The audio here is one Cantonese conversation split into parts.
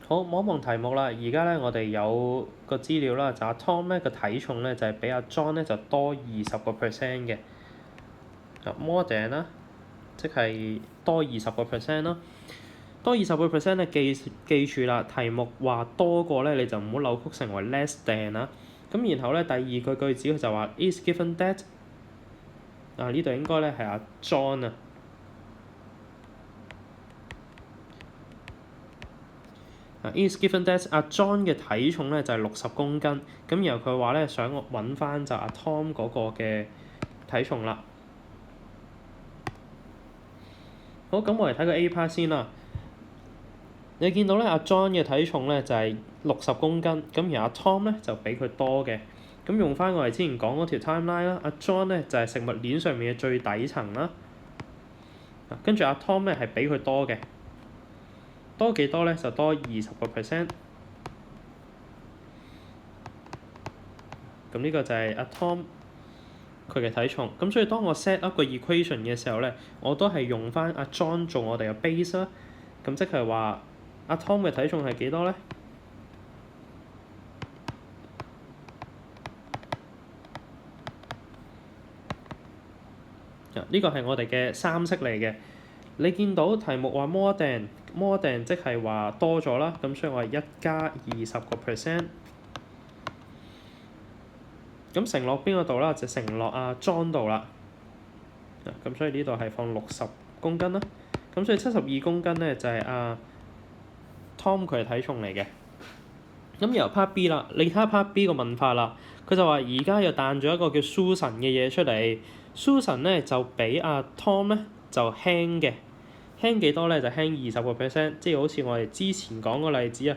好，望一望題目啦。而家咧，我哋有個資料啦，就阿 Tom 咧個體重咧就係比阿 John 咧就多20%嘅。more than 啦，即係多20%啦。多20%咧，記住啦，題目話多過咧，你就唔好扭曲成為 less than 啦。咁然後咧，第二句句子佢就話 is given that 呢度應該咧係阿 John 啊。is given that 阿 John 嘅體重咧就係60公斤，咁然後佢話咧想揾翻就阿 Tom 嗰個嘅體重啦。好，咁我嚟睇個 A part 先啦。你見到咧阿 John 嘅體重咧就係60公斤，咁而阿 Tom 咧就比佢多嘅。咁用翻我哋之前講嗰條 timeline 啦，阿 John 咧就係食物鏈上面嘅最底層啦。跟住阿 Tom 咧係比佢多嘅，多幾多咧？就多20%。咁呢個就係阿 Tom 佢嘅體重。咁所以當我 set up 個 equation 嘅時候咧，我都係用翻阿 John 做我哋嘅 base 啦。咁即係話阿 Tom 嘅體重係幾多咧？呢個係我哋嘅三式嚟嘅。你見到題目話 more than 即係話多咗啦，咁所以我係1+20%。咁承落邊個度啦？就承落阿 John 度啦。咁所以呢度係放60公斤啦。咁所以72公斤咧就係阿 Tom 佢嘅體重嚟嘅。咁由 part B 啦，你睇下 part B 個問法啦。佢就話而家又彈咗一個叫 Susan 嘅嘢出嚟。Susan 咧就比阿 Tom 咧就輕嘅，輕幾多咧？就輕20%，即係好似我哋之前講個例子啊。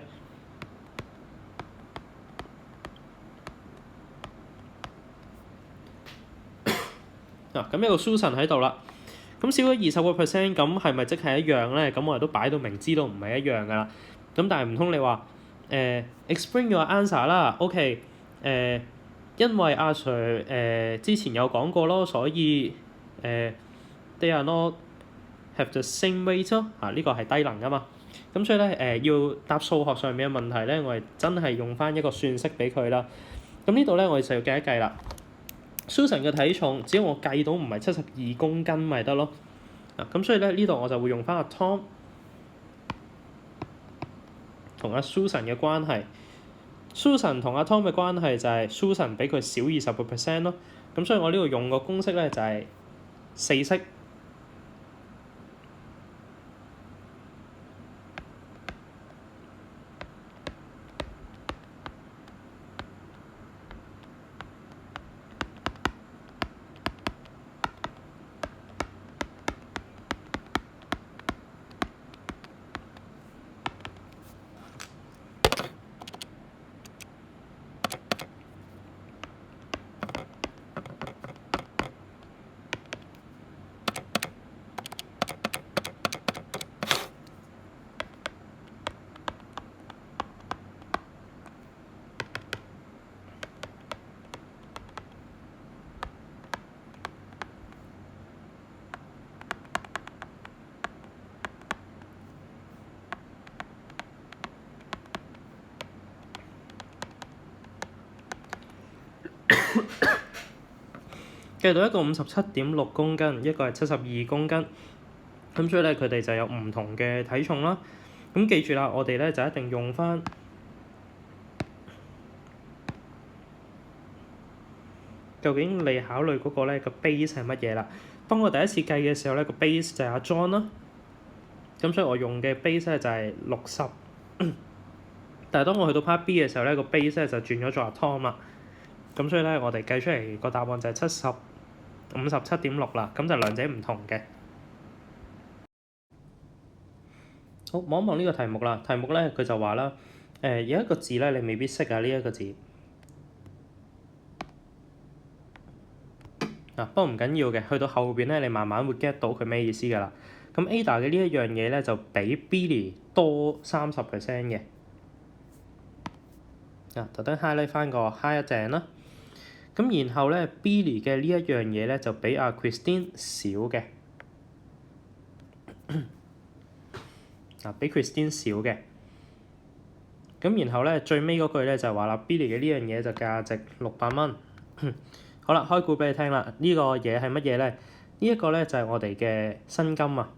咁有個 Susan 喺度啦，咁少咗20%，咁係咪即係一樣咧？咁我哋都擺到明知道唔係一樣噶啦。咁但係唔通你話explain your answer 啦 ？OK 因為阿 Sir 之前有講過咯，所以they are not have the same weight 咯。呢個係低能噶嘛。咁所以咧要答數學上面嘅問題咧，我哋真係用翻一個算式俾佢啦。咁呢度咧我哋就要計一計啦。Susan 嘅體重，只要我計到唔係72公斤咪得咯。咁所以咧呢度我就會用翻阿 Tom 同阿 Susan 嘅關係。Susan 同阿 Tom 嘅關係就係 Susan 比佢少20%咯。咁所以我呢度用個公式咧就係4式。計到一個57.6公斤，一個係72公斤。咁所以咧佢哋就有唔同嘅體重啦。咁記住啦，我哋咧就一定用翻究竟你考慮嗰個咧個 base 係乜嘢啦。當我第一次計嘅時候咧，個 base 就係阿 John 啦。咁所以我用嘅 base 咧就係60。但係當我去到 part B 嘅時候咧，個 base 咧就轉咗做阿 Tom 啦。咁所以咧我哋計出嚟個答案就係57.6啦。咁就兩者唔同嘅。好，望一望呢個題目啦。題目咧佢就話啦，有一個字咧你未必識啊，呢一個字。不過唔緊要嘅，去到後邊咧你慢慢會 get 到佢咩意思㗎啦。咁 Ada 嘅呢一樣嘢咧就比 Billy 多30% 嘅。特登 highlight 翻個 high 一陣啦。咁然後咧 Billy 嘅呢一樣嘢咧就比阿 Christine 少嘅。比 Christine 少嘅。咁然後咧最尾嗰句咧就係話啦 ，Billy 嘅呢樣嘢就價值600蚊。好啦，開估俾你聽啦，呢個嘢係乜嘢咧？呢一個咧就係我哋嘅薪金啊。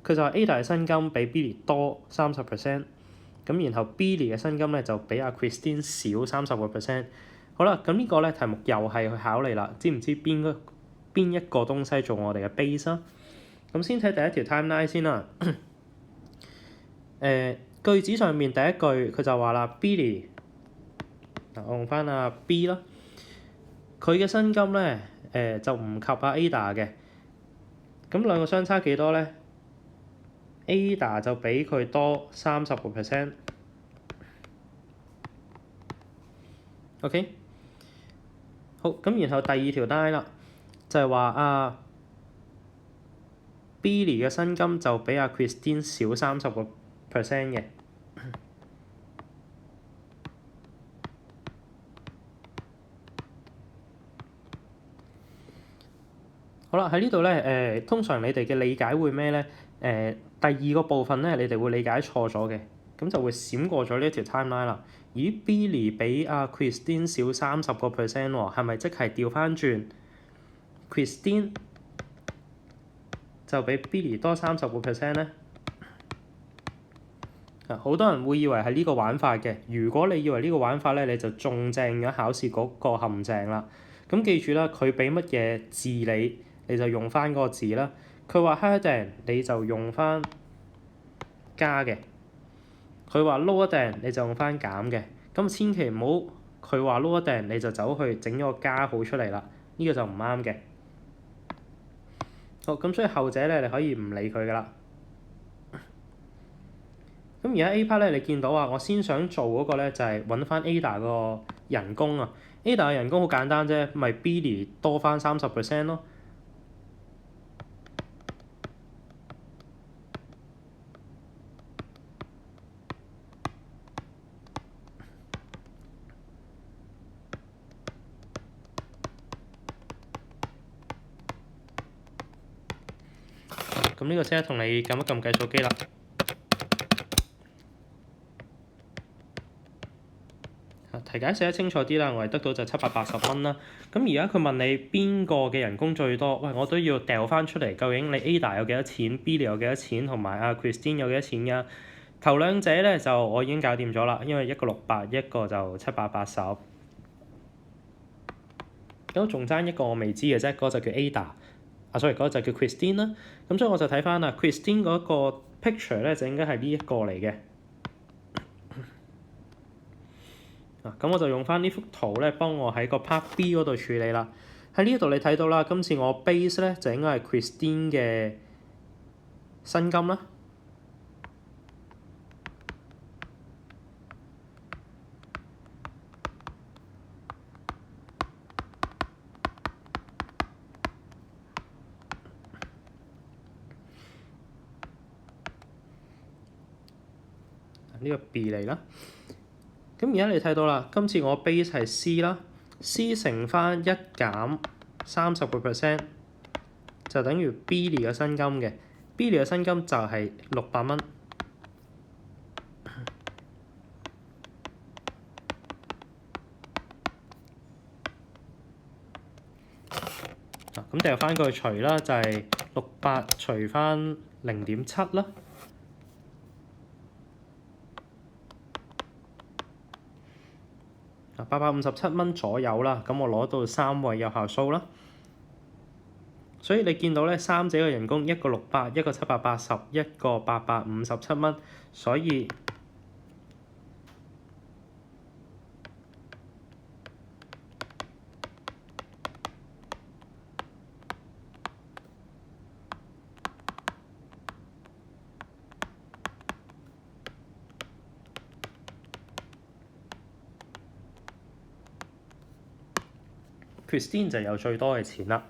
佢就話 Ada 嘅薪金比 Billy 多30%，咁然後 Billy 嘅薪金咧就比阿 Christine 少30%。好啦，咁呢個咧題目又係去考慮啦，知唔知邊一個東西做我哋嘅 base 啊？咁先睇第一條 timeline 先啦。句子上面第一句佢就話啦 ，Billy， 我用翻阿 B 啦，佢嘅薪金咧就唔及阿 Ada 嘅，咁兩個相差幾多咧？Ada 就比佢多30%。OK， 好，咁然後第二條 line 啦，就係話Billy 嘅薪金就比阿 Christine 少30% 嘅。好啦，喺呢度咧通常你哋嘅理解會咩咧？第二個部分咧，你哋會理解錯咗嘅，咁就會閃過咗呢一條 timeline 啦。咦 Billy 比阿 Christine 少30% 喎，係咪即係調翻轉 Christine 就比 Billy 多30% 咧？好多人會以為係呢個玩法嘅。如果你以為呢個玩法咧，你就中正咗考試嗰個陷阱啦。咁記住啦，佢俾乜嘢字你就用翻嗰個字啦。佢話 higher than 你就用翻加嘅，佢話 lower than 你就用翻減嘅。咁千祈唔好佢話 lower than 你就走去整咗個加號出嚟啦，呢個就唔啱嘅。好，咁所以後者咧你可以唔理佢噶啦。咁而家 A part 咧，你見到啊，我先想做嗰個咧就係揾翻 Ada 個人工啊。Ada 嘅人工好簡單啫，咪 Billy 多翻30% 咯。咁呢個即刻同你撳一撳計數機啦。題解寫得清楚啲啦，我哋得到就780蚊啦。咁而家佢問你邊個嘅人工最多？喂，我都要掉翻出嚟，究竟你 Ada 有幾多錢 ，Billy 有幾多錢，同埋阿 Christine 有幾多錢㗎？頭兩者咧就我已經搞掂咗啦，因為一個600，一個就780。咁仲爭一個我未知嘅啫，嗰個就叫 Ada。sorry，嗰個就叫 Christine 啦。咁所以我就睇翻啦 ，Christine 嗰個 picture 咧就應該係呢一個嚟嘅。咁我就用翻呢幅圖咧，幫我喺個 part B 嗰度處理啦。喺呢度你睇到啦，今次我 base 咧就應該係 Christine 嘅薪金啦。呢個 B 嚟啦。咁而家你睇到啦，今次我 base 係 C 啦 ，C 乘翻1減30%就等於 Billy 嘅薪金嘅。Billy 嘅薪金就係600蚊。咁掉翻個除啦，就係600除翻0.7啦。857蚊左右啦，咁我攞到3位有效數啦。所以你見到咧，三者嘅人工一個600，一個780，一個857蚊，所以Christine 就有最多嘅錢啦。